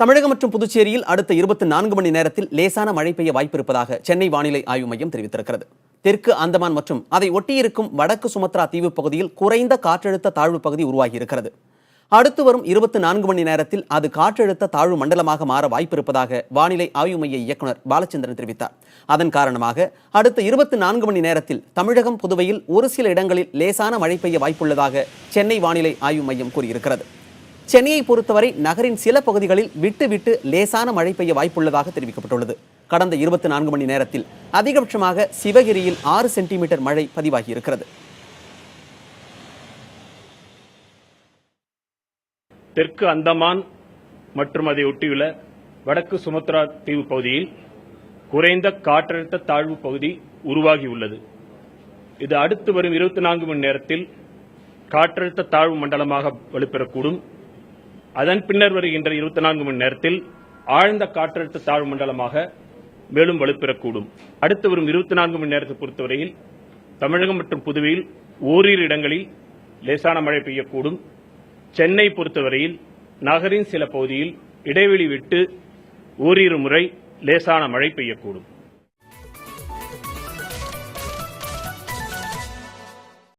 தமிழகம் மற்றும் புதுச்சேரியில் அடுத்த 24 மணி நேரத்தில் லேசான மழை பெய்ய வாய்ப்பிருப்பதாக சென்னை வானிலை ஆய்வு மையம் தெரிவித்திருக்கிறது. தெற்கு அந்தமான் மற்றும் அதை ஒட்டியிருக்கும் வடக்கு சுமத்ரா தீவு பகுதியில் குறைந்த காற்றழுத்த தாழ்வு பகுதி உருவாகியிருக்கிறது. அடுத்து வரும் 24 மணி நேரத்தில் அது காற்றழுத்த தாழ்வு மண்டலமாக மாற வாய்ப்பிருப்பதாக வானிலை ஆய்வு மைய இயக்குநர் பாலச்சந்திரன் தெரிவித்தார். அதன் காரணமாக அடுத்த 24 மணி நேரத்தில் தமிழகம், புதுவையில் ஒரு சில இடங்களில் லேசான மழை பெய்ய வாய்ப்புள்ளதாக சென்னை வானிலை ஆய்வு மையம் கூறியிருக்கிறது. சென்னையை பொறுத்தவரை நகரின் சில பகுதிகளில் விட்டு விட்டு லேசான மழை பெய்ய வாய்ப்புள்ளதாக தெரிவிக்கப்பட்டுள்ளது. கடந்த 24 மணி நேரத்தில் அதிகபட்சமாக சிவகிரியில் 6 சென்டிமீட்டர் மழை பதிவாகியிருக்கிறது. தெற்கு அந்தமான் மற்றும் அதை ஒட்டியுள்ள வடக்கு சுமத்ரா தீவு பகுதியில் குறைந்த காற்றழுத்த தாழ்வு பகுதி உருவாகியுள்ளது. இது அடுத்து வரும் 24 மணி நேரத்தில் காற்றழுத்த தாழ்வு மண்டலமாக வலுப்பெறக்கூடும். அதன் பின்னர் வருகின்ற 24 மணி நேரத்தில் ஆழ்ந்த காற்றழுத்த தாழ்வு மண்டலமாக மேலும் வலுப்பெறக்கூடும். அடுத்து வரும் 24 மணி நேரத்தை பொறுத்தவரையில் தமிழகம் மற்றும் புதுவையில் ஓரிரு இடங்களில் லேசான மழை பெய்யக்கூடும். சென்னை பொறுத்தவரையில் நகரின் சில பகுதியில் இடைவெளி விட்டு ஓரிரு முறை லேசான மழை பெய்யக்கூடும்.